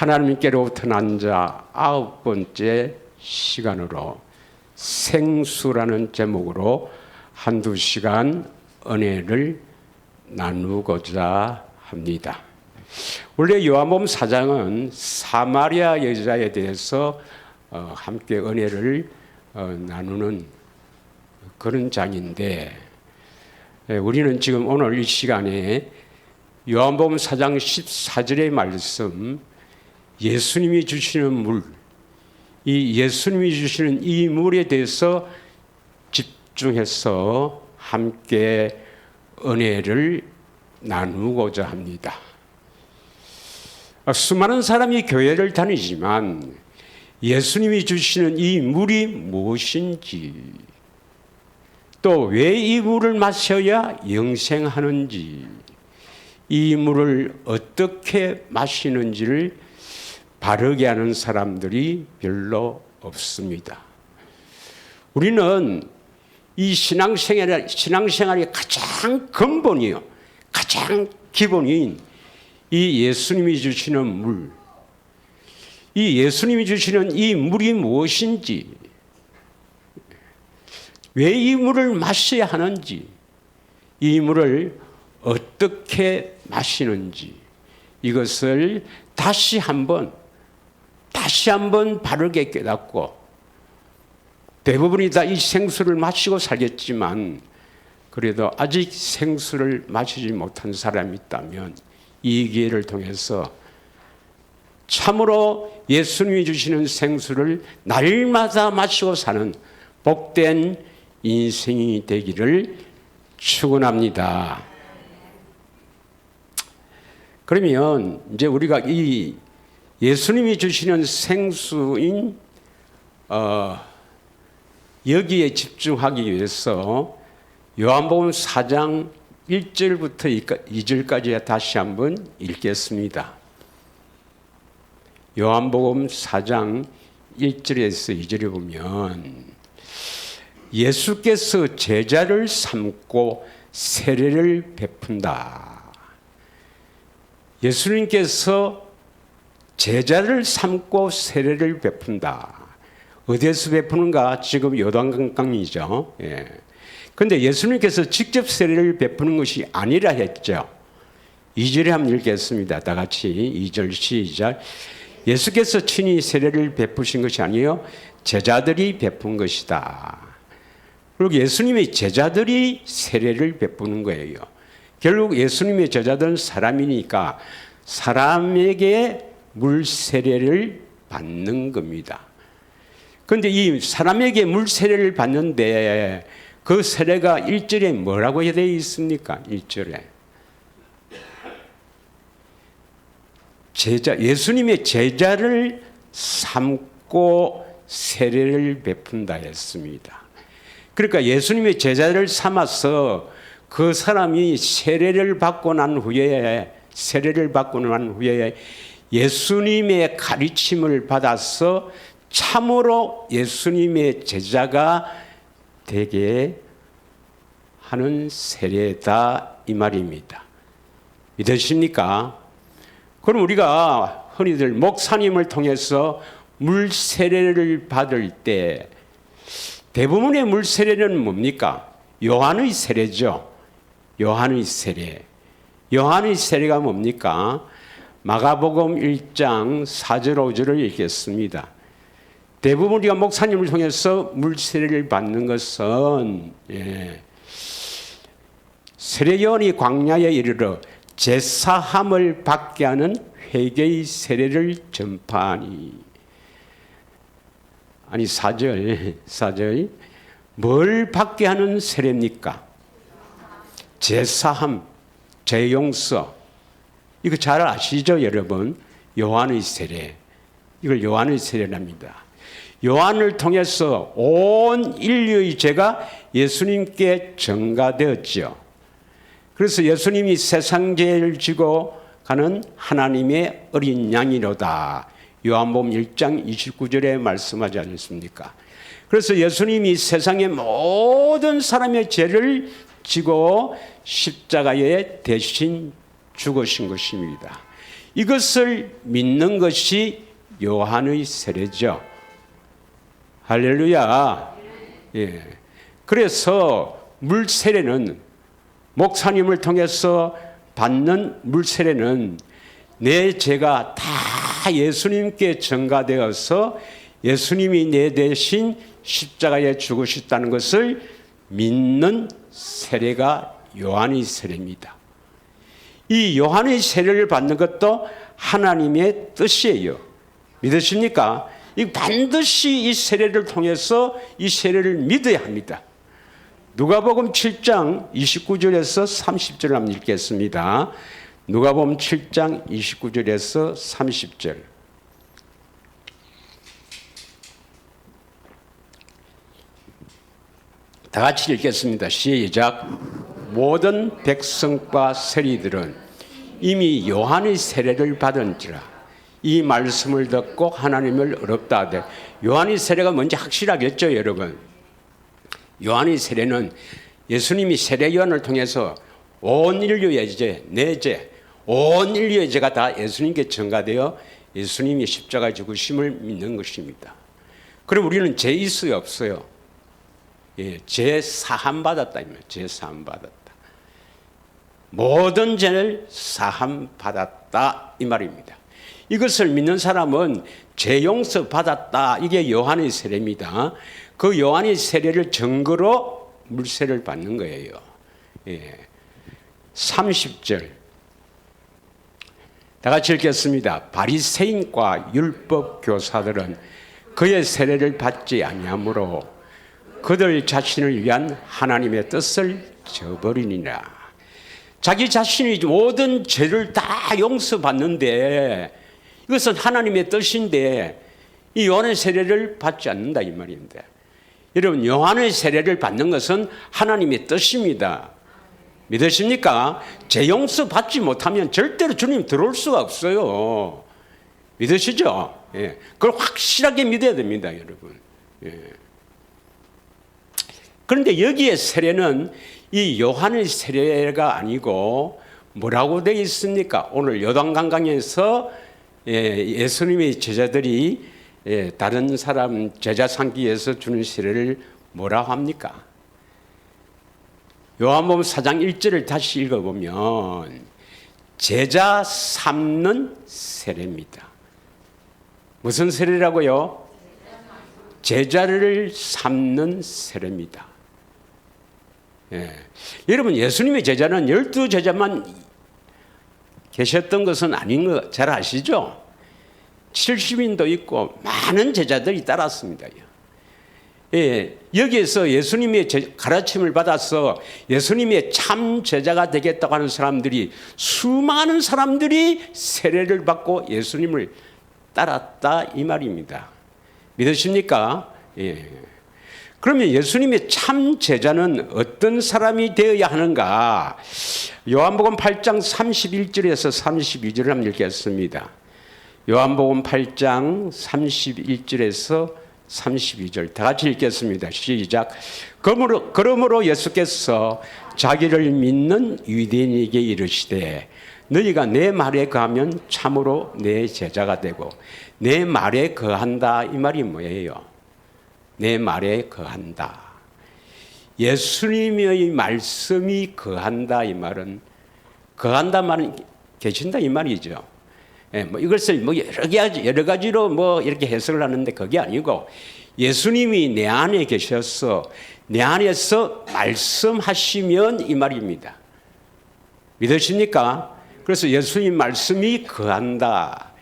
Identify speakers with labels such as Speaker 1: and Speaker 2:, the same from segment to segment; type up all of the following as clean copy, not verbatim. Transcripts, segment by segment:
Speaker 1: 하나님께로부터 난 자 9번째 시간으로 생수라는 제목으로 한두 시간 은혜를 나누고자 합니다. 원래 요한복음 4장은 사마리아 여자에 대해서 함께 은혜를 나누는 그런 장인데, 우리는 지금 오늘 이 시간에 요한복음 4장 14절의 말씀, 예수님이 주시는 물, 이 예수님이 주시는 이 물에 대해서 집중해서 함께 은혜를 나누고자 합니다. 수많은 사람이 교회를 다니지만 예수님이 주시는 이 물이 무엇인지, 또 왜 이 물을 마셔야 영생하는지, 이 물을 어떻게 마시는지를 바르게 하는 사람들이 별로 없습니다. 우리는 이 신앙생활의 가장 근본이요, 가장 기본인 이 예수님이 주시는 물, 이 예수님이 주시는 이 물이 무엇인지, 왜 이 물을 마셔야 하는지, 이 물을 어떻게 마시는지, 이것을 다시 한번 바르게 깨닫고, 대부분이 다 이 생수를 마시고 살겠지만 그래도 아직 생수를 마시지 못한 사람이 있다면 이 기회를 통해서 참으로 예수님이 주시는 생수를 날마다 마시고 사는 복된 인생이 되기를 축원합니다. 그러면 이제 우리가 이 예수님이 주시는 생수인 여기에 집중하기 위해서 요한복음 4장 1절부터 2절까지 다시 한번 읽겠습니다. 요한복음 4장 1절에서 2절에 보면, 예수께서 제자를 삼고 세례를 베푼다. 예수님께서 제자를 삼고 세례를 베푼다. 어디에서 베푸는가? 지금 요단강이죠. 그런데 예수님께서 직접 세례를 베푸는 것이 아니라 했죠. 2절에 한번 읽겠습니다. 다 같이 2절 시작. 예수께서 친히 세례를 베푸신 것이 아니요 제자들이 베푼 것이다. 그리고 예수님의 제자들이 세례를 베푸는 거예요. 결국 예수님의 제자들은 사람이니까 사람에게 물 세례를 받는 겁니다. 그런데 이 사람에게 물 세례를 받는데 그 세례가 1절에 뭐라고 되어 있습니까? 1절에 예수님의 제자를 삼고 세례를 베푼다 했습니다. 그러니까 예수님의 제자를 삼아서 그 사람이 세례를 받고 난 후에 예수님의 가르침을 받아서 참으로 예수님의 제자가 되게 하는 세례다, 이 말입니다. 믿으십니까? 그럼 우리가 흔히들 목사님을 통해서 물 세례를 받을 때 대부분의 물 세례는 뭡니까? 요한의 세례죠. 요한의 세례가 뭡니까? 마가복음 1장 4절 5절을 읽겠습니다. 대부분 우리가 목사님을 통해서 물 세례를 받는 것은 세례요한이 광야에 이르러 제사함을 받게 하는 회개의 세례를 전파하니. 아니 4절 뭘 받게 하는 세례입니까? 제사함, 제용서. 이거 잘 아시죠, 여러분? 요한의 세례. 이걸 요한의 세례랍니다. 요한을 통해서 온 인류의 죄가 예수님께 전가되었죠. 그래서 예수님이 세상 죄를 지고 가는 하나님의 어린 양이로다. 요한복음 1장 29절에 말씀하지 않습니까? 그래서 예수님이 세상의 모든 사람의 죄를 지고 십자가에 대신 죽으신 것입니다. 이것을 믿는 것이 요한의 세례죠. 할렐루야. 예. 그래서 물 세례는, 목사님을 통해서 받는 물 세례는 내 죄가 다 예수님께 전가되어서 예수님이 내 대신 십자가에 죽으셨다는 것을 믿는 세례가 요한의 세례입니다. 이 요한의 세례를 받는 것도 하나님의 뜻이에요. 믿으십니까? 반드시 이 세례를 통해서 이 세례를 믿어야 합니다. 누가복음 7장 29절에서 30절 한번 읽겠습니다. 누가복음 7장 29절에서 30절. 다 같이 읽겠습니다. 시작. 모든 백성과 세리들은 이미 요한의 세례를 받은지라 이 말씀을 듣고 하나님을 어렵다 하되, 요한의 세례가 뭔지 확실하겠죠, 여러분? 요한의 세례는 예수님이 세례 요한을 통해서 온 인류의 죄, 내 죄, 온 인류의 죄가 다 예수님께 전가되어 예수님이 십자가에 죽으심을 믿는 것입니다. 그럼 우리는 죄 있어요, 없어요? 예, 죄 사함 받았다, 죄 사함 받았다. 모든 죄를 사함 받았다 이 말입니다. 이것을 믿는 사람은 죄 용서 받았다. 이게 요한의 세례입니다. 그 요한의 세례를 증거로 물세례를 받는 거예요. 예. 30절 다 같이 읽겠습니다. 바리새인과 율법 교사들은 그의 세례를 받지 아니하므로 그들 자신을 위한 하나님의 뜻을 저버리니라. 자기 자신이 모든 죄를 다 용서받는데 이것은 하나님의 뜻인데 이 요한의 세례를 받지 않는다 이 말입니다. 여러분, 요한의 세례를 받는 것은 하나님의 뜻입니다. 믿으십니까? 죄 용서 받지 못하면 절대로 주님 들어올 수가 없어요. 믿으시죠? 예. 그걸 확실하게 믿어야 됩니다, 여러분. 예. 그런데 여기에 세례는 이 요한의 세례가 아니고 뭐라고 되어 있습니까? 오늘 요단강강에서 예수님의 제자들이 다른 사람 제자 삼기 위해서 주는 세례를 뭐라고 합니까? 요한복음 4장 1절을 다시 읽어보면 제자 삼는 세례입니다. 무슨 세례라고요? 제자를 삼는 세례입니다. 예. 여러분, 예수님의 제자는 12제자만 계셨던 것은 아닌 거 잘 아시죠? 70인도 있고 많은 제자들이 따랐습니다. 예. 여기에서 예수님의 가르침을 받아서 예수님의 참 제자가 되겠다고 하는 사람들이, 수많은 사람들이 세례를 받고 예수님을 따랐다 이 말입니다. 믿으십니까? 예. 그러면 예수님의 참 제자는 어떤 사람이 되어야 하는가? 요한복음 8장 31절에서 32절을 한번 읽겠습니다. 요한복음 8장 31절에서 32절 다 같이 읽겠습니다. 시작. 그러므로 예수께서 자기를 믿는 유대인에게 이르시되 너희가 내 말에 거하면 참으로 내 제자가 되고, 내 말에 거한다 이 말이 뭐예요? 내 말에 거한다. 예수님의 말씀이 거한다 이 말은, 거한다 말은 계신다 이 말이죠. 예, 뭐 이것을 뭐 여러 가지로 뭐 이렇게 해석을 하는데 그게 아니고 예수님이 내 안에 계셔서 내 안에서 말씀하시면 이 말입니다. 믿으십니까? 그래서 예수님 말씀이 거한다,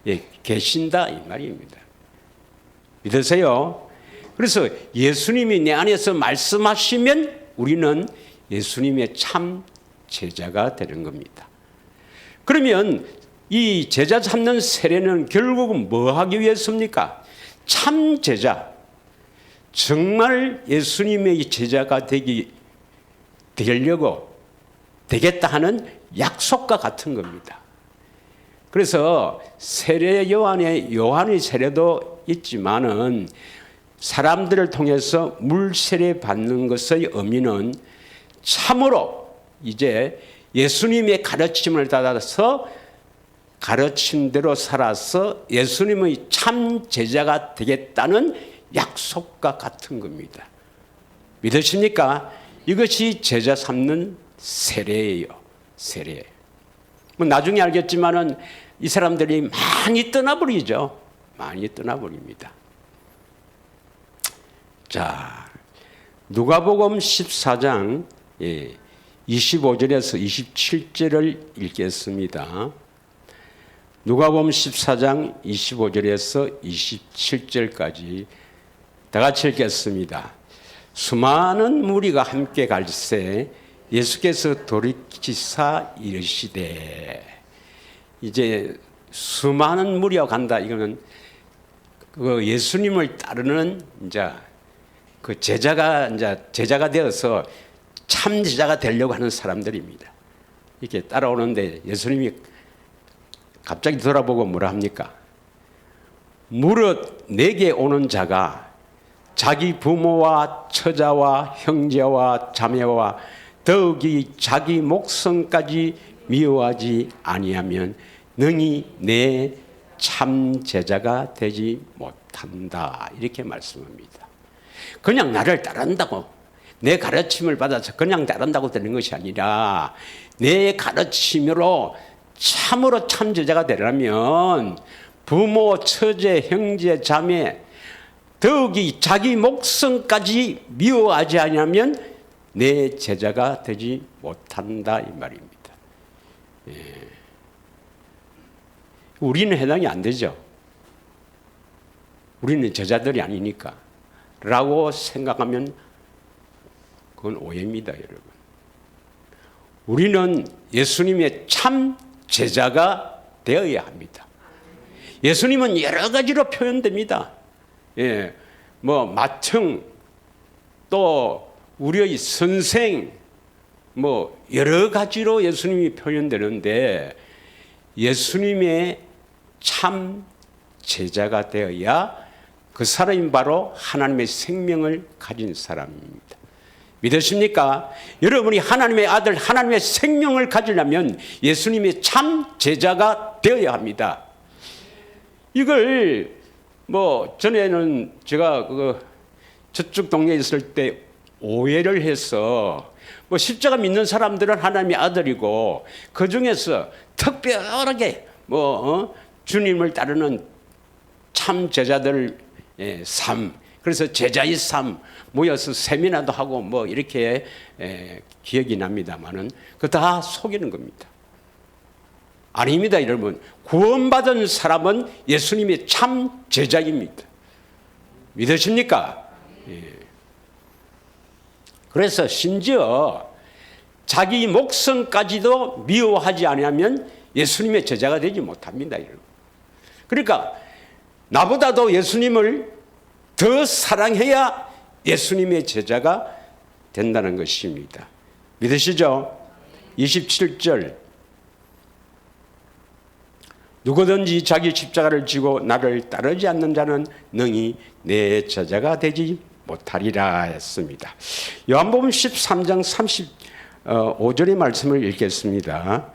Speaker 1: 예, 계신다 이 말입니다. 믿으세요? 그래서 예수님이 내 안에서 말씀하시면 우리는 예수님의 참 제자가 되는 겁니다. 그러면 이 제자 삼는 세례는 결국은 뭐 하기 위해서입니까? 참 제자, 정말 예수님의 제자가 되려고 되겠다 하는 약속과 같은 겁니다. 그래서 세례 요한의 세례도 있지만은 사람들을 통해서 물 세례 받는 것의 의미는 참으로 이제 예수님의 가르침을 따라서 가르친 대로 살아서 예수님의 참 제자가 되겠다는 약속과 같은 겁니다. 믿으십니까? 이것이 제자 삼는 세례예요. 세례. 뭐 나중에 알겠지만은 이 사람들이 많이 떠나버리죠. 많이 떠나버립니다. 자, 누가복음 14장 25절에서 27절을 읽겠습니다. 누가복음 14장 25절에서 27절까지 다 같이 읽겠습니다. 수많은 무리가 함께 갈새 예수께서 돌이키사 이르시되. 이제 수많은 무리가 간다. 이거는 그 예수님을 따르는 이제 그 제자가 되어서 참 제자가 되려고 하는 사람들입니다. 이렇게 따라오는데 예수님이 갑자기 돌아보고 뭐라 합니까? 무릇 내게 오는 자가 자기 부모와 처자와 형제와 자매와 더욱이 자기 목성까지 미워하지 아니하면 능히 내 참 제자가 되지 못한다. 이렇게 말씀합니다. 그냥 나를 따른다고, 내 가르침을 받아서 그냥 따른다고 되는 것이 아니라 내 가르침으로 참으로 참 제자가 되려면 부모, 처제, 형제, 자매 더욱이 자기 목성까지 미워하지 않으면 내 제자가 되지 못한다 이 말입니다. 예. 우리는 해당이 안 되죠. 우리는 제자들이 아니니까 라고 생각하면 그건 오해입니다, 여러분. 우리는 예수님의 참 제자가 되어야 합니다. 예수님은 여러 가지로 표현됩니다. 예, 뭐 마청, 또 우리의 선생, 뭐 여러 가지로 예수님이 표현되는데 예수님의 참 제자가 되어야 그 사람이 바로 하나님의 생명을 가진 사람입니다. 믿으십니까? 여러분이 하나님의 아들, 하나님의 생명을 가지려면 예수님의 참 제자가 되어야 합니다. 이걸 뭐 전에는 제가 저쪽 동네에 있을 때 오해를 해서 뭐 십자가 믿는 사람들은 하나님의 아들이고 그 중에서 특별하게 주님을 따르는 참 제자들 삶, 그래서 제자의 삶 모여서 세미나도 하고 뭐 이렇게 기억이 납니다만은 그 다 속이는 겁니다. 아닙니다, 여러분. 구원받은 사람은 예수님의 참 제자입니다. 믿으십니까? 예. 그래서 심지어 자기 목성까지도 미워하지 않으면 예수님의 제자가 되지 못합니다, 여러분. 그러니까 나보다도 예수님을 더 사랑해야 예수님의 제자가 된다는 것입니다. 믿으시죠? 27절. 누구든지 자기 십자가를 지고 나를 따르지 않는 자는 능히 내 제자가 되지 못하리라 했습니다. 요한복음 13장 35절의 말씀을 읽겠습니다.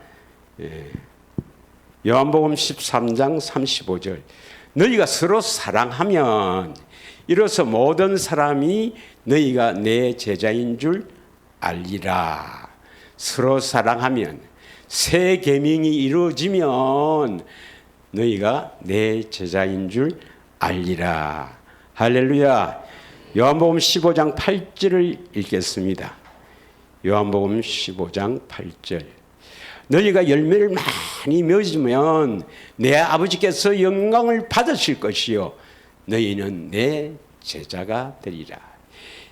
Speaker 1: 요한복음 13장 35절. 너희가 서로 사랑하면 이로써 모든 사람이 너희가 내 제자인 줄 알리라. 서로 사랑하면, 새 계명이 이루어지면 너희가 내 제자인 줄 알리라. 할렐루야. 요한복음 15장 8절을 읽겠습니다. 요한복음 15장 8절. 너희가 열매를 많이 맺으면 내 아버지께서 영광을 받으실 것이요 너희는 내 제자가 되리라.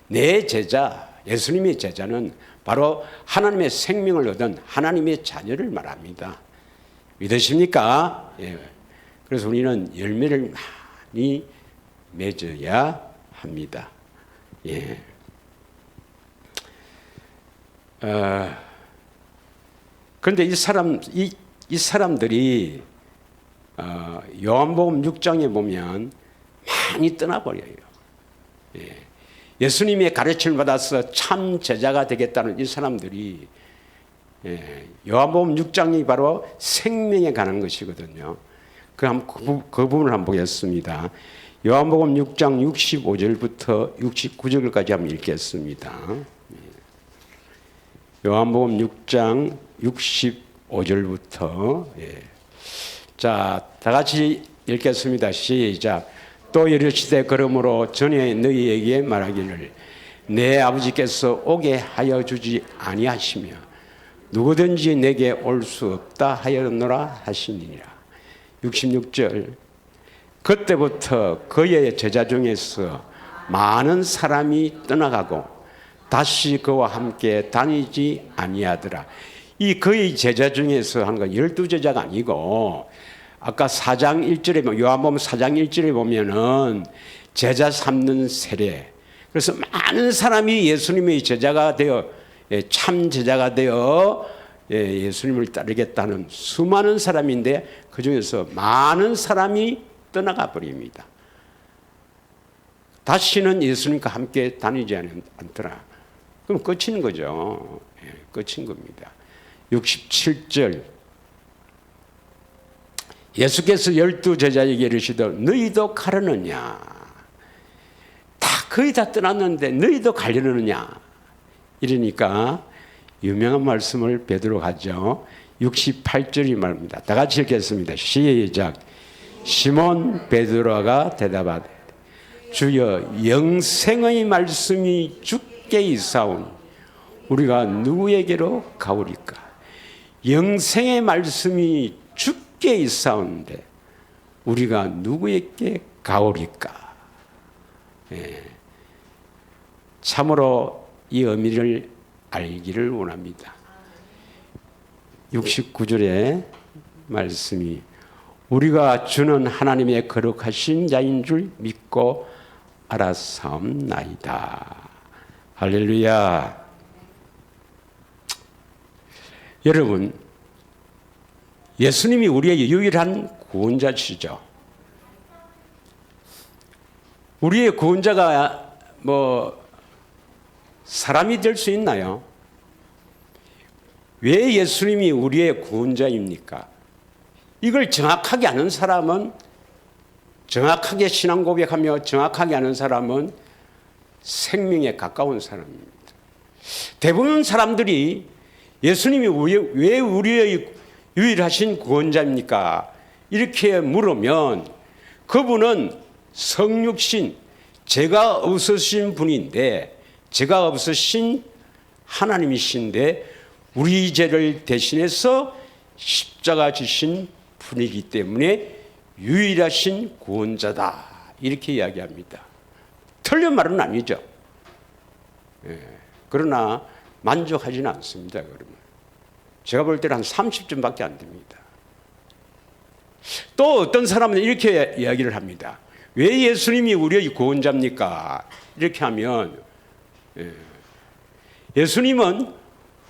Speaker 1: 내 제자, 예수님의 제자는 바로 하나님의 생명을 얻은 하나님의 자녀를 말합니다. 믿으십니까? 예. 그래서 우리는 열매를 많이 맺어야 합니다. 예. 그런데 이 사람들이 요한복음 6장에 보면 많이 떠나버려요. 예. 예수님의 가르침을 받아서 참 제자가 되겠다는 이 사람들이 요한복음 6장이 바로 생명에 관한 것이거든요. 그 부분을 한번 보겠습니다. 요한복음 6장 65절부터 69절까지 한번 읽겠습니다. 요한복음 6장 65절부터 자, 다 같이 읽겠습니다. 시작. 또 이르시되 그러므로 전에 너희에게 말하기를 내 아버지께서 오게 하여 주지 아니하시며 누구든지 내게 올 수 없다 하였노라 하시니라. 66절. 그때부터 그의 제자 중에서 많은 사람이 떠나가고 다시 그와 함께 다니지 아니하더라. 이 그의 제자 중에서 하는 건 12제자가 아니고 아까 4장 1절에 요한복음 4장 1절에 보면은 제자 삼는 세례. 그래서 많은 사람이 예수님의 제자가 되어 참 제자가 되어 예수님을 따르겠다는 수많은 사람인데 그 중에서 많은 사람이 떠나가 버립니다. 다시는 예수님과 함께 다니지 않더라. 그럼 끝인 거죠. 끝인 겁니다. 67절. 예수께서 12제자에게 이르시되 너희도 가려느냐? 거의 다 떠났는데 너희도 가려느냐? 이러니까 유명한 말씀을 베드로가 하죠. 68절이 말입니다. 다 같이 읽겠습니다. 시작. 시몬 베드로가 대답하되 주여 영생의 말씀이 주께 있사오니 우리가 누구에게로 가오리까? 영생의 말씀이 주께 있사오는데 우리가 누구에게 가오리까? 참으로 이 의미를 알기를 원합니다. 69절의 말씀이 우리가 주는 하나님의 거룩하신 자인 줄 믿고 알았사옵나이다. 할렐루야. 여러분, 예수님이 우리의 유일한 구원자시죠. 우리의 구원자가 사람이 될 수 있나요? 왜 예수님이 우리의 구원자입니까? 이걸 정확하게 아는 사람은, 정확하게 신앙 고백하며 정확하게 아는 사람은 생명에 가까운 사람입니다. 대부분 사람들이 예수님이 왜 우리의 유일하신 구원자입니까? 이렇게 물으면 그분은 성육신, 죄가 없으신 분인데, 죄가 없으신 하나님이신데 우리 죄를 대신해서 십자가 지신 분이기 때문에 유일하신 구원자다, 이렇게 이야기합니다. 틀린 말은 아니죠. 그러나 만족하지는 않습니다. 그러면 제가 볼 때는 한 30점밖에 안 됩니다. 또 어떤 사람은 이렇게 이야기를 합니다. 왜 예수님이 우리의 구원자입니까? 이렇게 하면 예수님은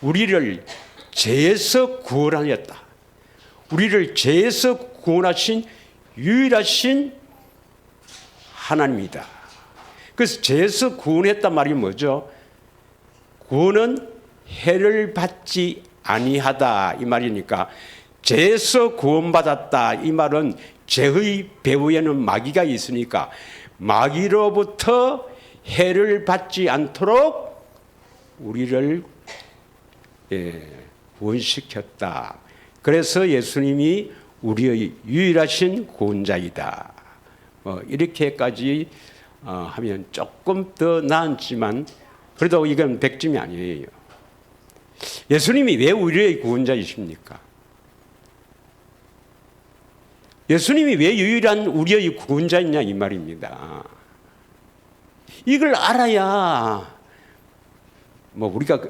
Speaker 1: 우리를 죄에서 구원하였다. 우리를 죄에서 구원하신 유일하신 하나님이다. 그래서 죄에서 구원했단 말이 뭐죠? 구원은 해를 받지 아니하다, 이 말이니까 죄에서 구원받았다, 이 말은 죄의 배후에는 마귀가 있으니까 마귀로부터 해를 받지 않도록 우리를 구원시켰다. 그래서 예수님이 우리의 유일하신 구원자이다. 이렇게까지 하면 조금 더 나았지만 그래도 이건 100점이 아니에요. 예수님이 왜 우리의 구원자이십니까? 예수님이 왜 유일한 우리의 구원자이냐, 이 말입니다. 이걸 알아야 우리가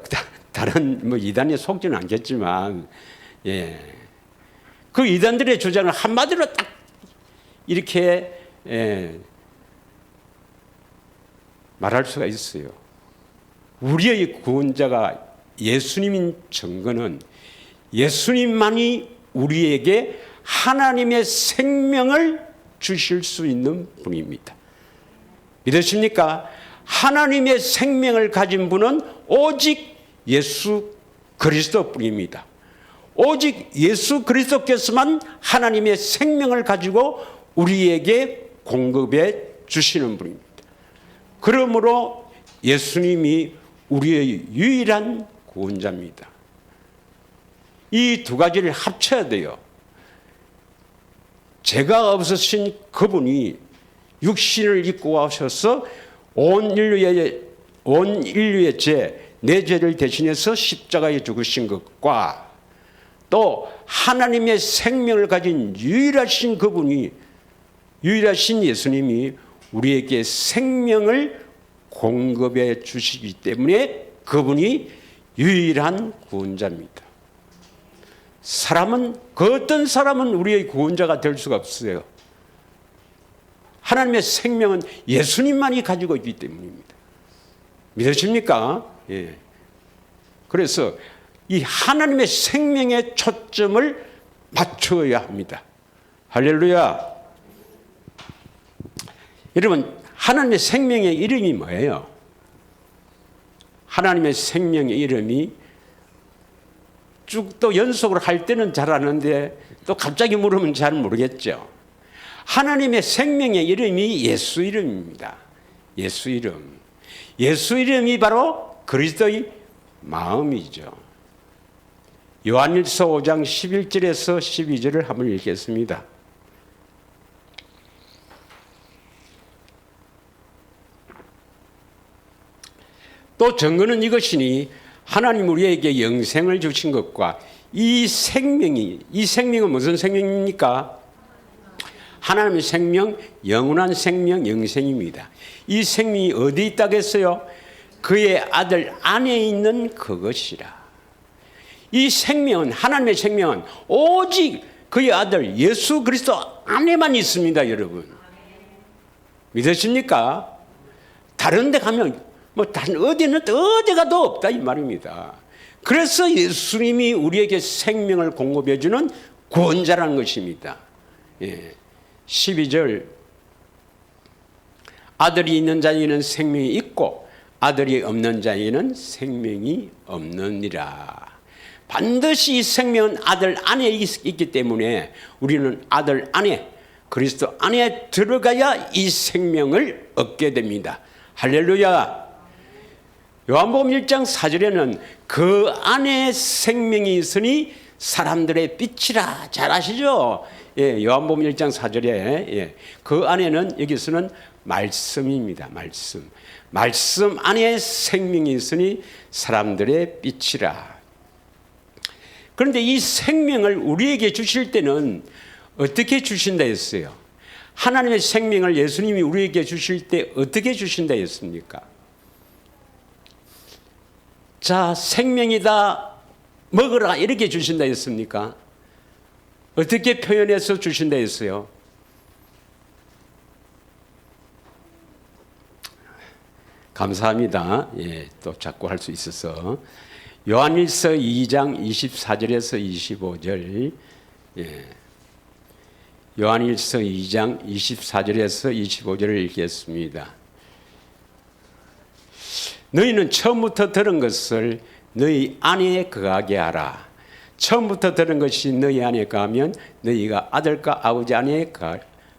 Speaker 1: 다른 이단에 속지는 않겠지만, 그 이단들의 주장을 한마디로 딱 이렇게 말할 수가 있어요. 우리의 구원자가 예수님인 증거는 예수님만이 우리에게 하나님의 생명을 주실 수 있는 분입니다. 믿으십니까? 하나님의 생명을 가진 분은 오직 예수 그리스도뿐입니다. 오직 예수 그리스도께서만 하나님의 생명을 가지고 우리에게 공급해 주시는 분입니다. 그러므로 예수님이 우리의 유일한 구원자입니다. 이 두 가지를 합쳐야 돼요. 죄가 없으신 그분이 육신을 입고 오셔서 온 인류의 죄, 내 죄를 대신해서 십자가에 죽으신 것과 또 하나님의 생명을 가진 유일하신 그분이, 유일하신 예수님이 우리에게 생명을 공급해 주시기 때문에 그분이 유일한 구원자입니다. 그 어떤 사람은 우리의 구원자가 될 수가 없어요. 하나님의 생명은 예수님만이 가지고 있기 때문입니다. 믿으십니까? 예. 그래서 이 하나님의 생명에 초점을 맞춰야 합니다. 할렐루야. 여러분, 하나님의 생명의 이름이 뭐예요? 하나님의 생명의 이름이 쭉 또 연속으로 할 때는 잘 아는데 또 갑자기 물으면 잘 모르겠죠. 하나님의 생명의 이름이 예수 이름입니다. 예수 이름. 예수 이름이 바로 그리스도의 마음이죠. 요한일서 5장 11절에서 12절을 한번 읽겠습니다. 또 증거는 이것이니 하나님 우리에게 영생을 주신 것과 이 생명은 무슨 생명입니까? 하나님의 생명, 영원한 생명, 영생입니다. 이 생명이 어디 있다고 했어요? 그의 아들 안에 있는 그것이라. 이 생명은, 하나님의 생명은 오직 그의 아들 예수 그리스도 안에만 있습니다, 여러분. 믿으십니까? 다른 데 가면 다른 어디 가도 없다 이 말입니다. 그래서 예수님이 우리에게 생명을 공급해 주는 구원자라는 것입니다. 예. 12절 아들이 있는 자에게는 생명이 있고 아들이 없는 자에게는 생명이 없느니라. 반드시 이 생명은 아들 안에 있기 때문에 우리는 아들 안에, 그리스도 안에 들어가야 이 생명을 얻게 됩니다. 할렐루야. 요한복음 1장 4절에는 그 안에 생명이 있으니 사람들의 빛이라. 잘 아시죠? 예, 요한복음 1장 4절에 예, 그 안에는, 여기서는 말씀입니다. 말씀 안에 생명이 있으니 사람들의 빛이라. 그런데 이 생명을 우리에게 주실 때는 어떻게 주신다 했어요? 하나님의 생명을 예수님이 우리에게 주실 때 어떻게 주신다 했습니까? 자, 생명이다, 먹으라, 이렇게 주신다 했습니까? 어떻게 표현해서 주신다 했어요? 감사합니다. 예, 또 자꾸 할 수 있어서. 요한일서 2장 24절에서 25절. 예. 요한일서 2장 24절에서 25절을 읽겠습니다. 너희는 처음부터 들은 것을 너희 안에 거하게 하라. 처음부터 들은 것이 너희 안에 거하면 너희가 아들과 아버지 안에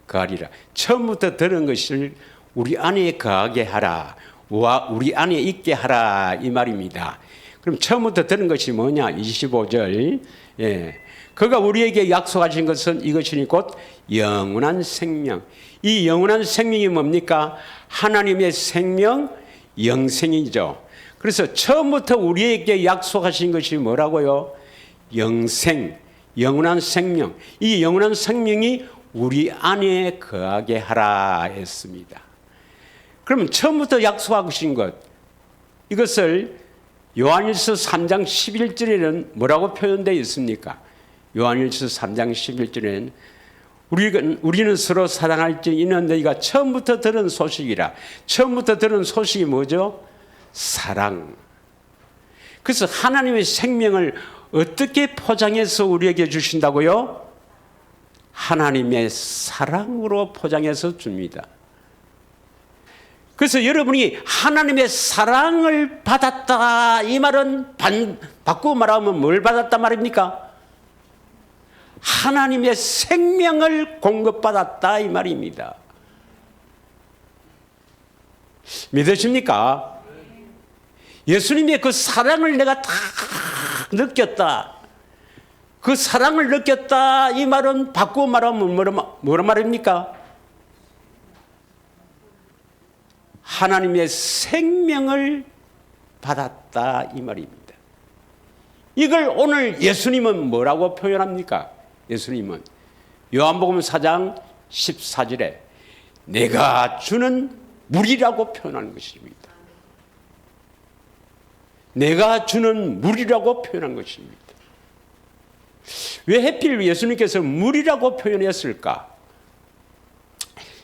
Speaker 1: 거하리라. 처음부터 들은 것을 우리 안에 거하게 하라. 우리 안에 있게 하라, 이 말입니다. 그럼 처음부터 들은 것이 뭐냐? 25절. 예. 그가 우리에게 약속하신 것은 이것이니 곧 영원한 생명. 이 영원한 생명이 뭡니까? 하나님의 생명, 영생이죠. 그래서 처음부터 우리에게 약속하신 것이 뭐라고요? 영생, 영원한 생명. 이 영원한 생명이 우리 안에 거하게 하라 했습니다. 그러면 처음부터 약속하신 것, 이것을 요한일서 3장 11절에는 뭐라고 표현되어 있습니까? 요한일서 3장 11절에는 우리는 서로 사랑할지 이는 너희가 처음부터 들은 소식이라. 처음부터 들은 소식이 뭐죠? 사랑. 그래서 하나님의 생명을 어떻게 포장해서 우리에게 주신다고요? 하나님의 사랑으로 포장해서 줍니다. 그래서 여러분이 하나님의 사랑을 받았다 이 말은 바꾸고 말하면 뭘 받았다 말입니까? 하나님의 생명을 공급받았다 이 말입니다. 믿으십니까? 예수님의 그 사랑을 내가 다 느꼈다. 그 사랑을 느꼈다 이 말은 바꾸고 말하면 뭐라 말입니까? 하나님의 생명을 받았다 이 말입니다. 이걸 오늘 예수님은 뭐라고 표현합니까? 예수님은 요한복음 4장 14절에 내가 주는 물이라고 표현하는 것입니다. 내가 주는 물이라고 표현한 것입니다. 왜 하필 예수님께서 물이라고 표현했을까?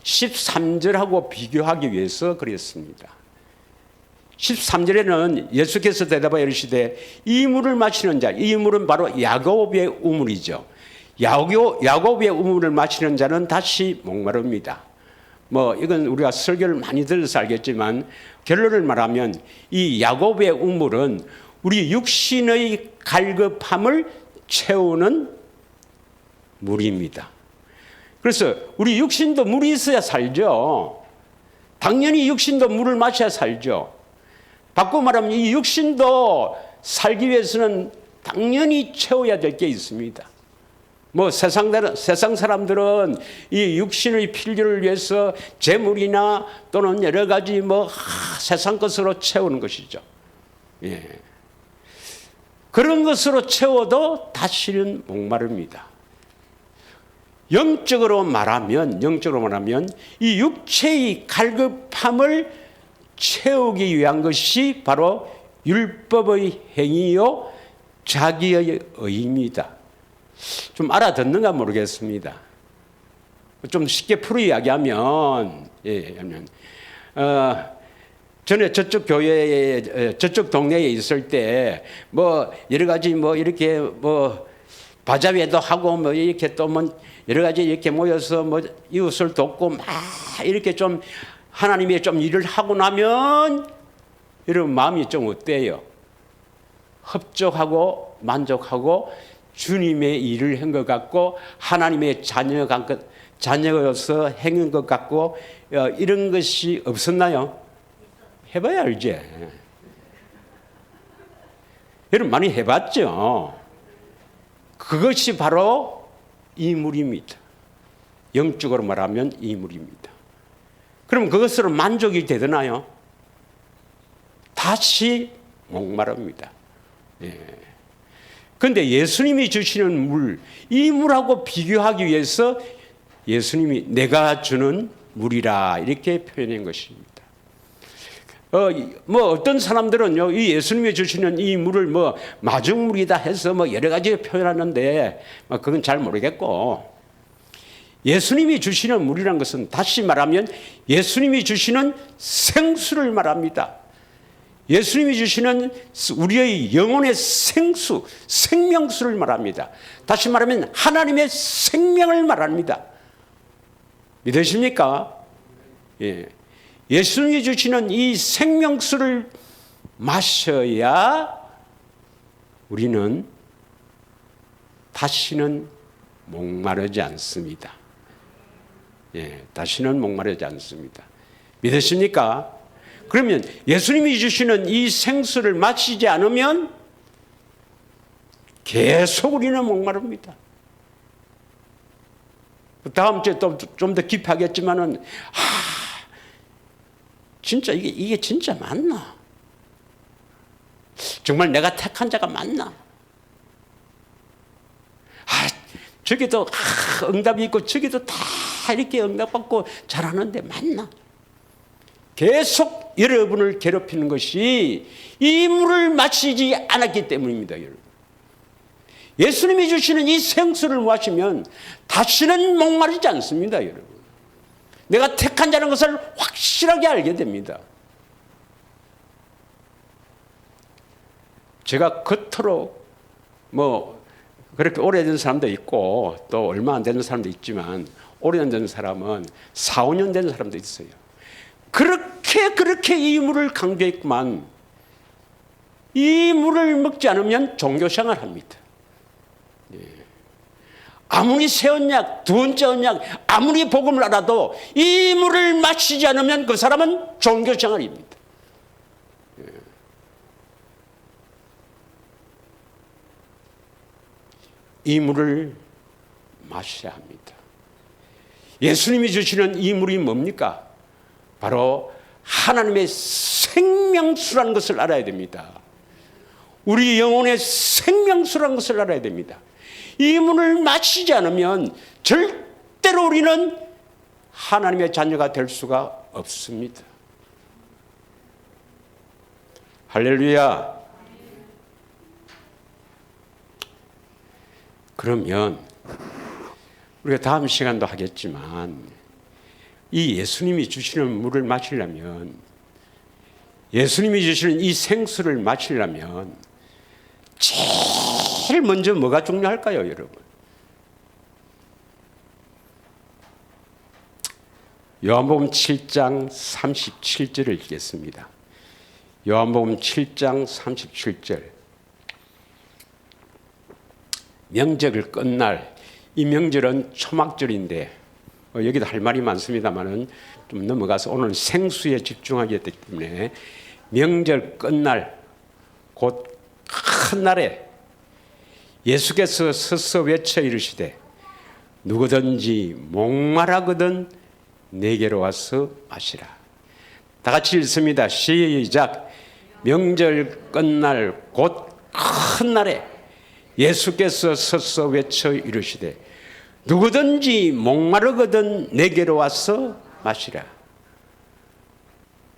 Speaker 1: 13절하고 비교하기 위해서 그랬습니다. 13절에는 예수께서 대답하여 이르시되 이 물을 마시는 자, 이 물은 바로 야곱의 우물이죠. 야곱의 우물을 마시는 자는 다시 목마릅니다. 이건 우리가 설교를 많이 들어서 알겠지만 결론을 말하면 이 야곱의 우물은 우리 육신의 갈급함을 채우는 물입니다. 그래서 우리 육신도 물이 있어야 살죠. 당연히 육신도 물을 마셔야 살죠. 바꾸고 말하면 이 육신도 살기 위해서는 당연히 채워야 될 게 있습니다. 세상 사람들은 이 육신의 필요를 위해서 재물이나 또는 여러 가지 세상 것으로 채우는 것이죠. 예. 그런 것으로 채워도 다시는 목마릅니다. 영적으로 말하면 이 육체의 갈급함을 채우기 위한 것이 바로 율법의 행위요 자기의 의입니다. 좀 알아듣는가 모르겠습니다. 좀 쉽게 풀어 이야기하면, 전에 저쪽 교회에, 저쪽 동네에 있을 때, 여러 가지 이렇게 바자회도 하고 이렇게 또 여러 가지 이렇게 모여서 이웃을 돕고 막 이렇게 좀 하나님의 좀 일을 하고 나면 여러분 마음이 좀 어때요? 흡족하고 만족하고 주님의 일을 한 것 같고 하나님의 자녀로서 행한 것 같고 이런 것이 없었나요? 해봐야 알지. 여러분 많이 해봤죠. 그것이 바로 이물입니다. 영적으로 말하면 이물입니다. 그럼 그것으로 만족이 되나요? 다시 목마릅니다. 그런데 예수님이 주시는 물, 이 물하고 비교하기 위해서 예수님이 내가 주는 물이라 이렇게 표현한 것입니다. 어떤 사람들은요, 이 예수님이 주시는 이 물을 마중물이다 해서 여러 가지 표현하는데 그건 잘 모르겠고, 예수님이 주시는 물이란 것은 다시 말하면 예수님이 주시는 생수를 말합니다. 예수님이 주시는 우리의 영혼의 생수, 생명수를 말합니다. 다시 말하면 하나님의 생명을 말합니다. 믿으십니까? 예. 예수님이 주시는 이 생명수를 마셔야 우리는 다시는 목마르지 않습니다. 예, 다시는 목마르지 않습니다. 믿으십니까? 그러면 예수님이 주시는 이 생수를 마시지 않으면 계속 우리는 목마릅니다. 다음 주에 또 좀 더 깊이 하겠지만은, 진짜 이게 진짜 맞나? 정말 내가 택한 자가 맞나? 저기도 응답이 있고 저기도 다 이렇게 응답받고 잘하는데 맞나? 계속 여러분을 괴롭히는 것이 이 물을 마시지 않았기 때문입니다, 여러분. 예수님이 주시는 이 생수를 마시면 다시는 목마르지 않습니다, 여러분. 내가 택한 자는 것을 확실하게 알게 됩니다. 제가 겉으로 그렇게 오래된 사람도 있고 또 얼마 안 되는 사람도 있지만 오래된 사람은 4, 5년 된 사람도 있어요. 그렇게 그렇게 이 물을 강조했구만. 이 물을 먹지 않으면 종교생활 합니다. 아무리 새 언약, 두 번째 언약, 아무리 복음을 알아도 이 물을 마시지 않으면 그 사람은 종교생활입니다. 이 물을 마셔야 합니다. 예수님이 주시는 이 물이 뭡니까? 바로 하나님의 생명수라는 것을 알아야 됩니다. 우리 영혼의 생명수라는 것을 알아야 됩니다. 이 물을 마시지 않으면 절대로 우리는 하나님의 자녀가 될 수가 없습니다. 할렐루야. 그러면 우리가 다음 시간도 하겠지만 이 예수님이 주시는 물을 마시려면, 예수님이 주시는 이 생수를 마시려면 제일 먼저 뭐가 중요할까요, 여러분? 요한복음 7장 37절을 읽겠습니다. 요한복음 7장 37절. 명절을 끝날, 이 명절은 초막절인데 여기도 할 말이 많습니다만은 좀 넘어가서 오늘 생수에 집중하기 때문에 명절 끝날 곧 큰 날에 예수께서 서서 외쳐 이르시되 누구든지 목마르거든 내게로 와서 마시라. 다 같이 읽습니다. 시작. 명절 끝날 곧 큰 날에 예수께서 서서 외쳐 이르시되 누구든지 목마르거든 내게로 와서 마시라.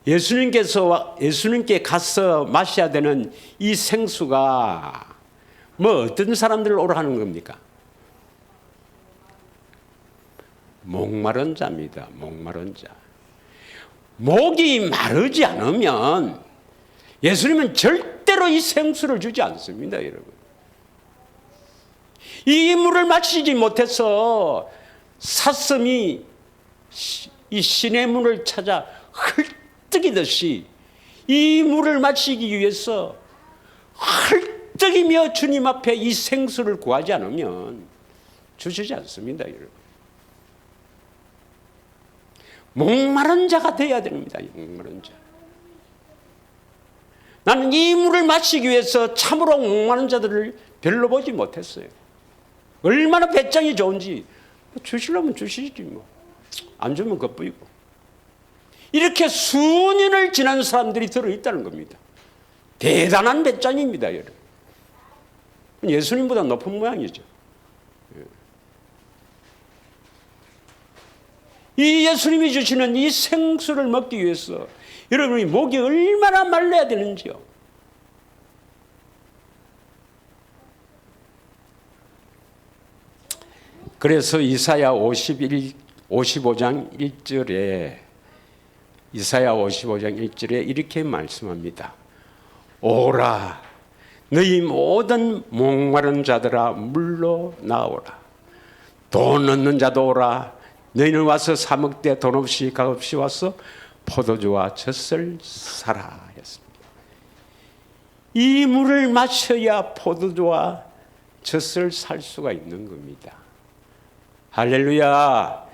Speaker 1: 예수님께 가서 마셔야 되는 이 생수가 뭐 어떤 사람들을 오라 하는 겁니까? 목마른 자입니다. 목마른 자. 목이 마르지 않으면 예수님은 절대로 이 생수를 주지 않습니다, 여러분. 이 물을 마시지 못해서 사슴이 이 신의 문을 찾아 헐떡이듯이 이 물을 마시기 위해서 헐떡이며 주님 앞에 이 생수를 구하지 않으면 주시지 않습니다, 여러분. 목마른 자가 되어야 됩니다. 목마른 자. 나는 이 물을 마시기 위해서 참으로 목마른 자들을 별로 보지 못했어요. 얼마나 배짱이 좋은지 주시려면 주시지 뭐. 안 주면 겁보이고. 이렇게 수년을 지난 사람들이 들어있다는 겁니다. 대단한 배짱입니다, 여러분. 예수님보다 높은 모양이죠. 이 예수님이 주시는 이 생수를 먹기 위해서 여러분이 목이 얼마나 말라야 되는지요. 그래서 이사야 55장 1절에 이렇게 말씀합니다. 오라 너희 모든 목마른 자들아 물로 나오라. 돈 없는 자도 오라. 너희는 와서 사 먹되 돈 없이 값없이 와서 포도주와 젖을 사라 했습니다. 이 물을 마셔야 포도주와 젖을 살 수가 있는 겁니다. 할렐루야.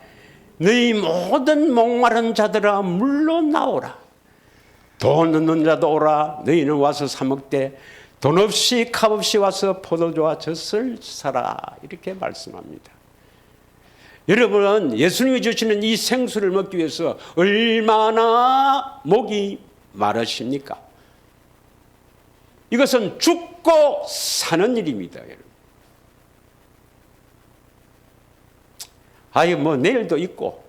Speaker 1: 너희 모든 목마른 자들아 물로 나오라. 돈 없는 자도 오라. 너희는 와서 사 먹되 돈 없이 값없이 와서 포도주와 젖을 사라. 이렇게 말씀합니다. 여러분은 예수님이 주시는 이 생수를 먹기 위해서 얼마나 목이 마르십니까? 이것은 죽고 사는 일입니다, 여러분. 뭐 내일도 있고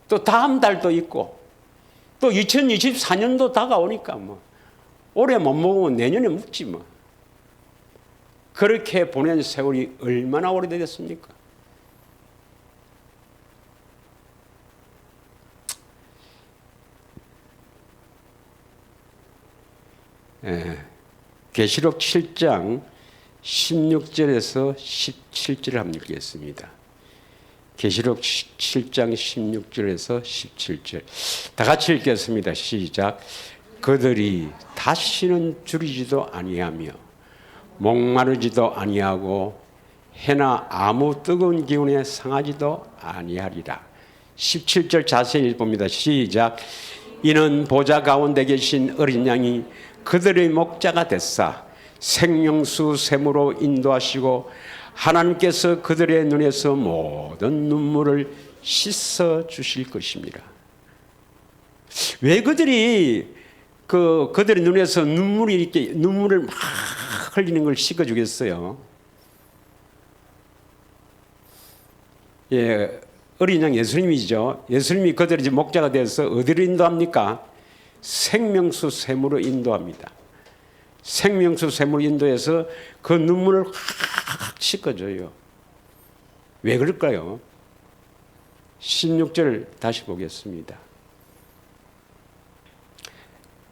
Speaker 1: 또 다음 달도 있고 또 2024년도 다가오니까 뭐 올해 못 먹으면 내년에 먹지 뭐. 그렇게 보낸 세월이 얼마나 오래되겠습니까? 계시록 7장 16절에서 17절을 한번 읽겠습니다. 계시록 7장 16절에서 17절. 다 같이 읽겠습니다. 시작. 그들이 다시는 줄이지도 아니하며 목마르지도 아니하고 해나 아무 뜨거운 기운에 상하지도 아니하리라. 17절 자세히 읽습니다. 시작. 이는 보좌 가운데 계신 어린 양이 그들의 목자가 됐사 생명수 샘으로 인도하시고 하나님께서 그들의 눈에서 모든 눈물을 씻어 주실 것입니다. 왜 그들이 그들의 눈에서 눈물을 막 흘리는 걸 씻어 주겠어요? 예, 어린 양 예수님이죠. 예수님이 그들의 이제 목자가 되어서 어디로 인도합니까? 생명수 샘으로 인도합니다. 생명수 샘으로 인도해서 그 눈물을 확 씻어줘요. 왜 그럴까요? 16절 다시 보겠습니다.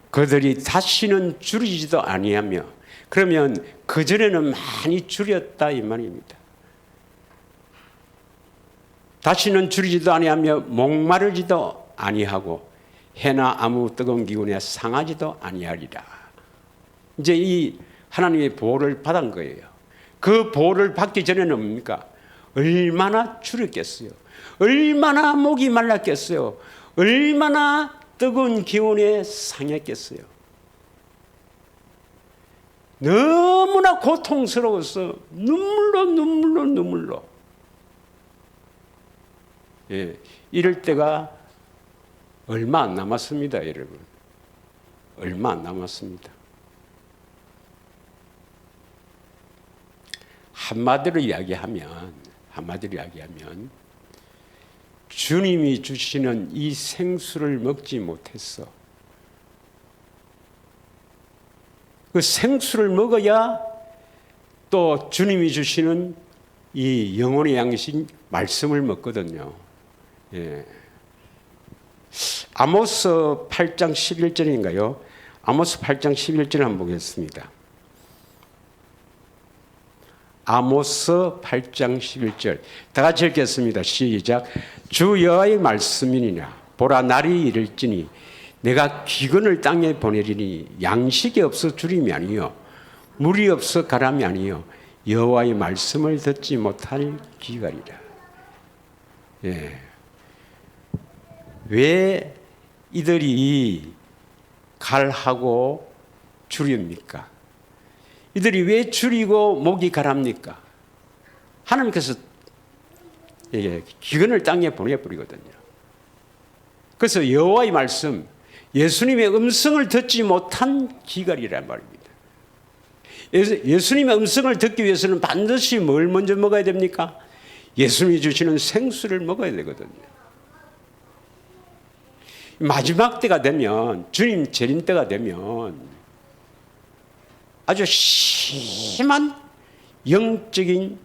Speaker 1: 그들이 다시는 줄이지도 아니하며, 그러면 그전에는 많이 줄였다 이 말입니다. 다시는 줄이지도 아니하며 목마르지도 아니하고 해나 아무 뜨거운 기운에 상하지도 아니하리라. 이제 이 하나님의 보호를 받은 거예요. 그 보호를 받기 전에는 뭡니까? 얼마나 줄였겠어요? 얼마나 목이 말랐겠어요? 얼마나 뜨거운 기운에 상했겠어요? 너무나 고통스러워서 눈물로 예, 이럴 때가 얼마 안 남았습니다, 여러분. 얼마 안 남았습니다. 한마디로 이야기하면 주님이 주시는 이 생수를 먹지 못했어. 그 생수를 먹어야 또 주님이 주시는 이 영혼의 양식 말씀을 먹거든요. 예. 아모스 8장 11절인가요? 아모스 8장 11절 한번 보겠습니다. 아모스 8장 11절 다 같이 읽겠습니다. 시작. 주 여호와의 말씀이니라. 보라 날이 이를지니 내가 기근을 땅에 보내리니 양식이 없어 주림이 아니요 물이 없어 가람이 아니요 여호와의 말씀을 듣지 못할 기갈이라. 예. 왜 이들이 갈하고 줄입니까? 이들이 왜 줄이고 목이 가랍니까? 하나님께서 기근을 땅에 보내버리거든요. 그래서 여호와의 말씀, 예수님의 음성을 듣지 못한 기갈이란 말입니다. 예수님의 음성을 듣기 위해서는 반드시 뭘 먼저 먹어야 됩니까? 예수님이 주시는 생수를 먹어야 되거든요. 마지막 때가 되면, 주님 재림 때가 되면 아주 심한 영적인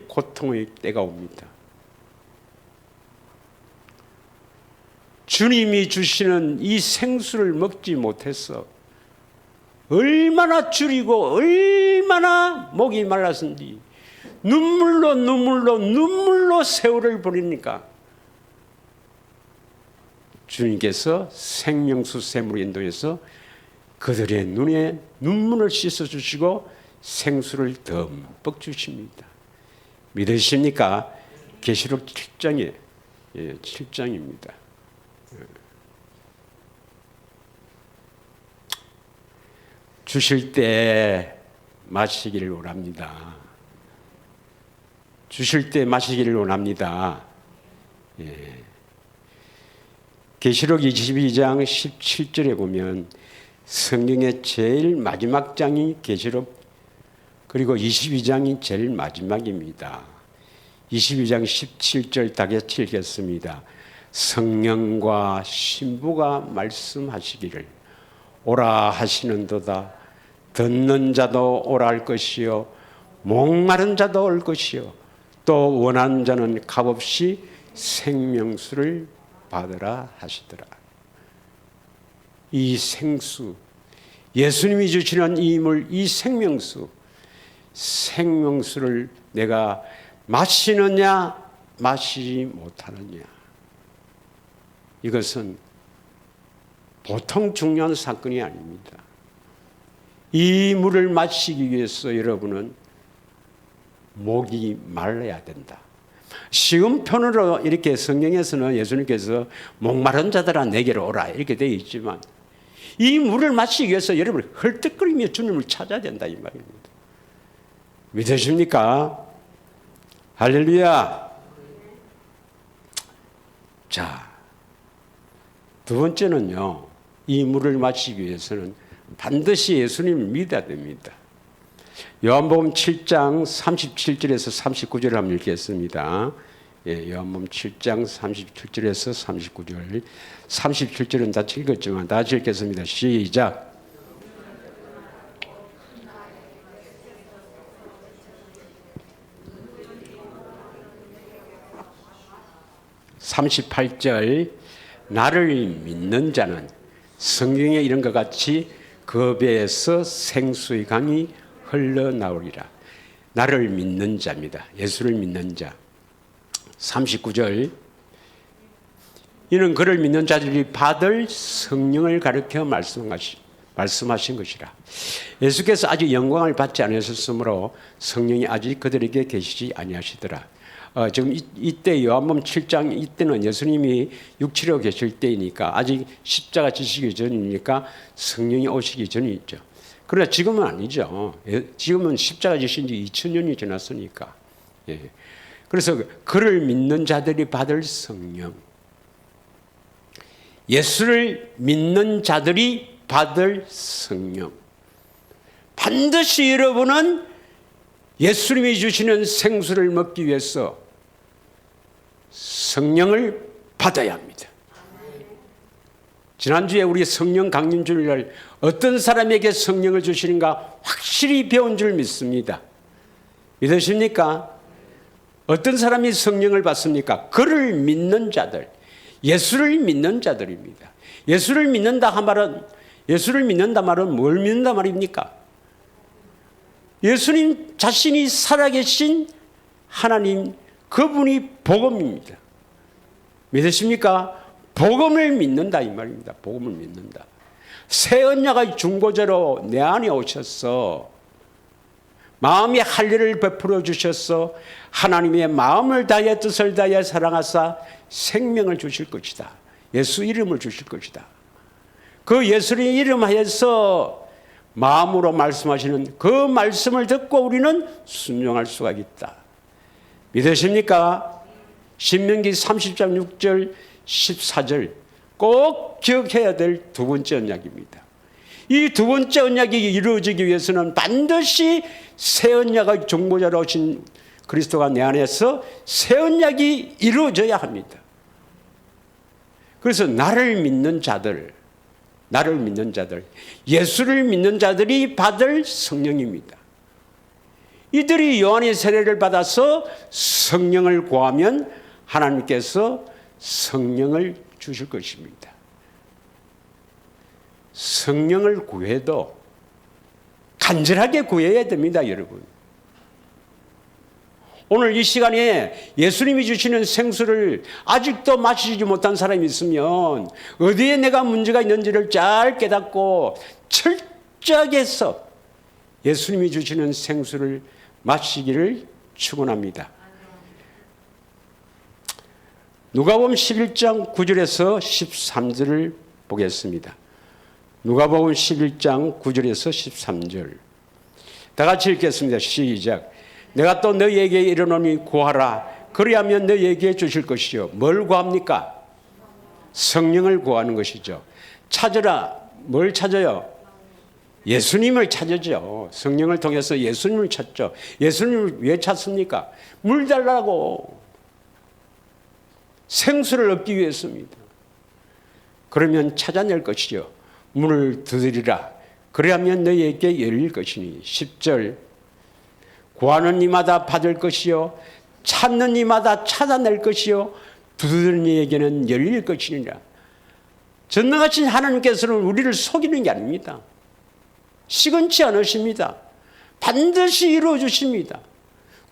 Speaker 1: 고통의 때가 옵니다. 주님이 주시는 이 생수를 먹지 못해서 얼마나 줄이고 얼마나 목이 말랐은지 눈물로 세월을 보내니까 주님께서 생명수 샘으로 인도해서 그들의 눈에 눈물을 씻어주시고 생수를 듬뿍 주십니다. 믿으십니까? 계시록 7장입니다. 주실 때 마시기를 원합니다. 주실 때 마시기를 원합니다. 예. 계시록 22장 17절에 보면 성경의 제일 마지막 장이 계시록, 그리고 22장이 제일 마지막입니다. 22장 17절 다 같이 읽겠습니다. 성령과 신부가 말씀하시기를 오라 하시는도다. 듣는 자도 오라 할 것이요 목마른 자도 올 것이요 또 원하는 자는 값없이 생명수를 받으라 하시더라. 이 생수, 예수님이 주시는 이 물, 이 생명수를 내가 마시느냐 마시지 못하느냐. 이것은 보통 중요한 사건이 아닙니다. 이 물을 마시기 위해서 여러분은 목이 말라야 된다. 쉬운 편으로 이렇게 성경에서는 예수님께서 목마른 자들아 내게로 오라 이렇게 되어 있지만 이 물을 마시기 위해서 여러분 헐떡거리며 주님을 찾아야 된다 이 말입니다. 믿으십니까? 할렐루야. 자, 두 번째는요. 이 물을 마시기 위해서는 반드시 예수님을 믿어야 됩니다. 요한복음 7장 37절에서 39절을 한번 읽겠습니다. 예, 요한복음 7장 37절에서 39절. 37절은 다 읽었지만 다 읽겠습니다. 시작. (38절) 나를 믿는 자는 성경에 이런 것 같이 그 배에서 생수의 강이 흘러나오리라. 나를 믿는 자입니다. 예수를 믿는 자. 39절 이는 그를 믿는 자들이 받을 성령을 가르쳐 말씀하신 것이라. 예수께서 아직 영광을 받지 않으셨으므로 성령이 아직 그들에게 계시지 아니하시더라. 지금 이때 요한복음 7장 이때는 예수님이 육체로 계실 때이니까 아직 십자가 지시기 전이니까 성령이 오시기 전이죠. 그러나 지금은 아니죠. 지금은 십자가 지신 지 2000년이 지났으니까. 예. 그래서 그를 믿는 자들이 받을 성령. 예수를 믿는 자들이 받을 성령. 반드시 여러분은 예수님이 주시는 생수를 먹기 위해서 성령을 받아야 합니다. 지난주에 우리 성령 강림 주일날 어떤 사람에게 성령을 주시는가 확실히 배운 줄 믿습니다. 믿으십니까? 어떤 사람이 성령을 받습니까? 그를 믿는 자들, 예수를 믿는 자들입니다. 예수를 믿는다 말은 뭘 믿는다 말입니까? 예수님 자신이 살아계신 하나님, 그분이 복음입니다. 믿으십니까? 복음을 믿는다 이 말입니다. 복음을 믿는다. 새 언약의 중보자로 내 안에 오셔서 마음의 할례를 베풀어 주셔서 하나님의 마음을 다해 뜻을 다해 사랑하사 생명을 주실 것이다. 예수 이름을 주실 것이다. 그 예수의 이름 하에서 마음으로 말씀하시는 그 말씀을 듣고 우리는 순종할 수가 있다. 믿으십니까? 신명기 30장 6절 14절 꼭 기억해야 될 두 번째 언약입니다. 이 두 번째 언약이 이루어지기 위해서는 반드시 새 언약의 중보자로 오신 그리스도가 내 안에서 새 언약이 이루어져야 합니다. 그래서 나를 믿는 자들, 예수를 믿는 자들이 받을 성령입니다. 이들이 요한의 세례를 받아서 성령을 구하면 하나님께서 성령을 주실 것입니다. 성령을 구해도 간절하게 구해야 됩니다, 여러분. 오늘 이 시간에 예수님이 주시는 생수를 아직도 마시지 못한 사람이 있으면 어디에 내가 문제가 있는지를 잘 깨닫고 철저하게 해서 예수님이 주시는 생수를 마시기를 축원합니다. 누가복음 11장 9절에서 13절을 보겠습니다. 누가복음 11장 9절에서 13절. 다 같이 읽겠습니다. 시작. 내가 또 너희에게 이르노니 구하라. 그리하면 너희에게 주실 것이요. 뭘 구합니까? 성령을 구하는 것이죠. 찾으라. 뭘 찾아요? 예수님을 찾으죠. 성령을 통해서 예수님을 찾죠. 예수님을 왜 찾습니까? 물 달라고. 생수를 얻기 위해서입니다. 그러면 찾아낼 것이죠. 문을 두드리라. 그리하면 너희에게 열릴 것이니. 10절. 구하는 이마다 받을 것이요 찾는 이마다 찾아낼 것이요 두드리는 이에게는 열릴 것이니라. 전능하신 하나님께서는 우리를 속이는 게 아닙니다. 시건치 않으십니다. 반드시 이루어 주십니다.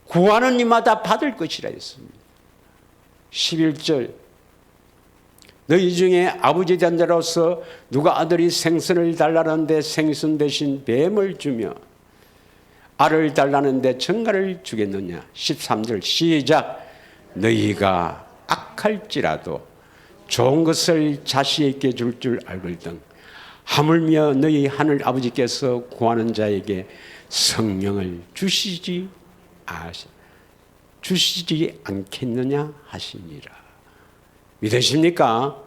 Speaker 1: 구하는 이마다 받을 것이라 했습니다. 11절 너희 중에 아버지 된 자로서 누가 아들이 생선을 달라는데 생선 대신 뱀을 주며 알을 달라는데 정갈을 주겠느냐. 13절 시작. 너희가 악할지라도 좋은 것을 자식에게 줄 줄 알거든. 하물며 너희 하늘 아버지께서 구하는 자에게 성령을 주시지 않겠느냐 하시니라. 믿으십니까?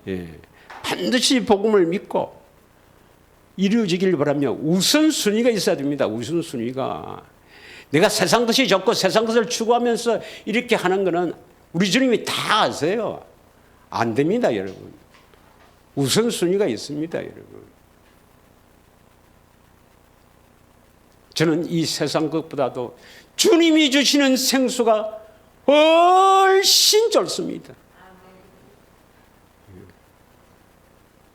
Speaker 1: 예. 반드시 복음을 믿고 이루어지길 바라며 우선순위가 있어야 됩니다. 우선순위가. 내가 세상 것이 좋고 세상 것을 추구하면서 이렇게 하는 것은 우리 주님이 다 아세요. 안 됩니다, 여러분. 우선순위가 있습니다, 여러분. 저는 이 세상 것보다도 주님이 주시는 생수가 훨씬 좋습니다.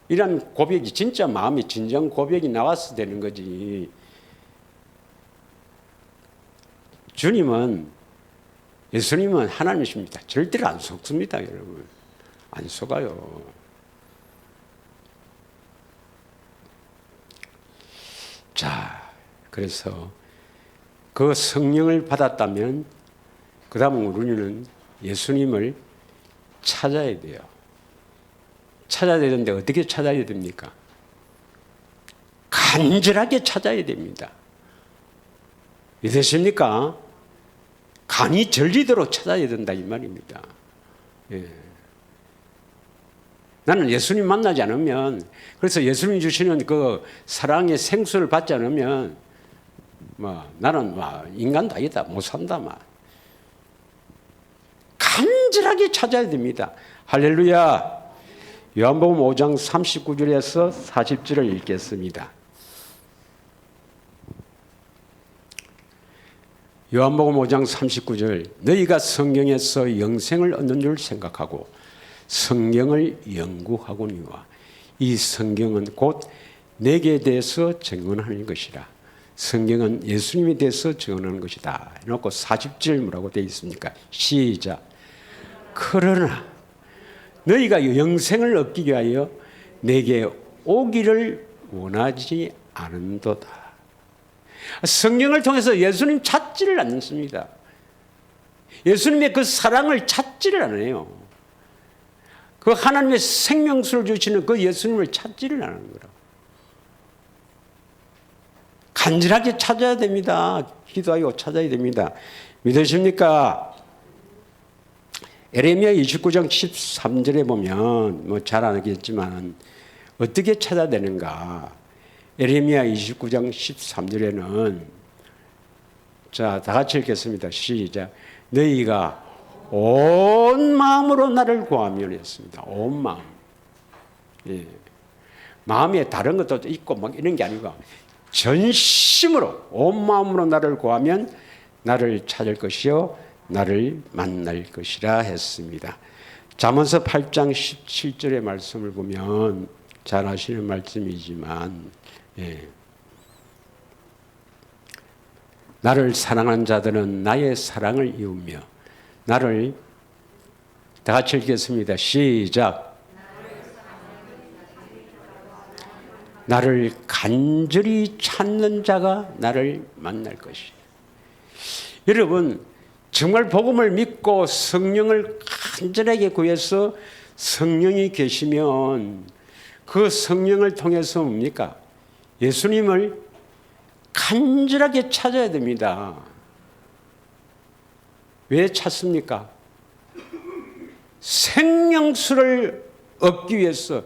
Speaker 1: 이런 고백이 진짜 마음이 진정 고백이 나와서 되는 거지. 주님은 예수님은 하나님이십니다. 절대로 안 속습니다, 여러분. 안 속아요. 자, 그래서 그 성령을 받았다면 그 다음 우리는 예수님을 찾아야 돼요. 찾아야 되는데 어떻게 찾아야 됩니까? 간절하게 찾아야 됩니다. 믿으십니까? 간이 절리도록 찾아야 된다 이 말입니다. 예. 나는 예수님 만나지 않으면, 그래서 예수님 주시는 그 사랑의 생수를 받지 않으면 나는 인간도 아니다, 못 산다. 간절하게 찾아야 됩니다. 할렐루야. 요한복음 5장 39절에서 40절을 읽겠습니다. 요한복음 5장 39절 너희가 성경에서 영생을 얻는 줄 생각하고 성경을 연구하거니와 이 성경은 곧 내게 대해서 증언하는 것이라. 성경은 예수님에 대해서 증언하는 것이다. 해놓고 40절 뭐라고 되어 있습니까? 시작. 그러나 너희가 영생을 얻기 위하여 내게 오기를 원하지 않은도다. 성경을 통해서 예수님 찾지를 않습니다. 예수님의 그 사랑을 찾지를 않아요. 그 하나님의 생명수를 주시는 그 예수님을 찾지를 않는 거라고. 간절하게 찾아야 됩니다. 기도하고 찾아야 됩니다. 믿으십니까? 에레미야 29장 13절에 보면 잘 알겠지만 어떻게 찾아야 되는가? 에레미야 29장 13절에는 자, 다 같이 읽겠습니다. 시작. 너희가 온 마음으로 나를 구하면 했습니다. 온 마음. 예. 마음에 다른 것도 있고 이런 게 아니고 전심으로 온 마음으로 나를 구하면 나를 찾을 것이요 나를 만날 것이라 했습니다. 잠언서 8장 17절의 말씀을 보면 잘 아시는 말씀이지만 나를 사랑하는 자들은 나의 사랑을 이으며 나를 다 같이 읽겠습니다. 시작. 나를 간절히 찾는 자가 나를 만날 것이다. 여러분 정말 복음을 믿고 성령을 간절하게 구해서 성령이 계시면 그 성령을 통해서 뭡니까? 예수님을 간절하게 찾아야 됩니다. 왜 찾습니까? 생명수를 얻기 위해서,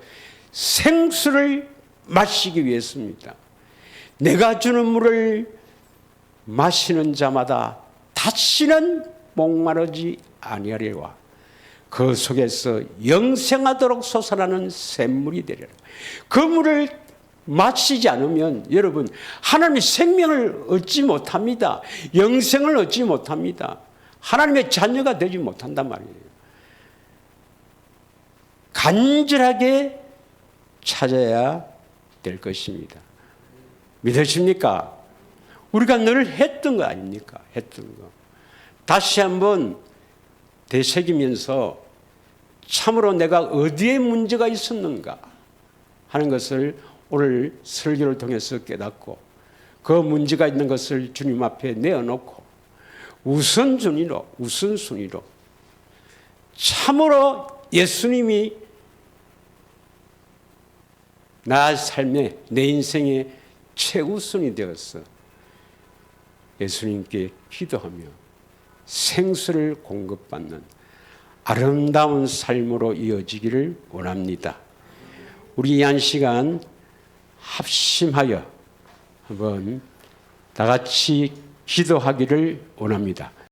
Speaker 1: 생수를 마시기 위해서입니다. 내가 주는 물을 마시는 자마다 다시는 목마르지 아니하리라. 그 속에서 영생하도록 솟아나는 샘물이 되리라. 그 물을 마시지 않으면 여러분 하나님의 생명을 얻지 못합니다. 영생을 얻지 못합니다. 하나님의 자녀가 되지 못한단 말이에요. 간절하게 찾아야 될 것입니다. 믿으십니까? 우리가 늘 했던 거 아닙니까? 했던 거. 다시 한번 되새기면서 참으로 내가 어디에 문제가 있었는가 하는 것을 오늘 설교를 통해서 깨닫고 그 문제가 있는 것을 주님 앞에 내어놓고 우선순위로 참으로 예수님이 나 삶의 내 인생의 최우선이 되어서 예수님께 기도하며 생수를 공급받는 아름다운 삶으로 이어지기를 원합니다. 우리 이 한 시간 합심하여 한번 다 같이 기도하기를 원합니다.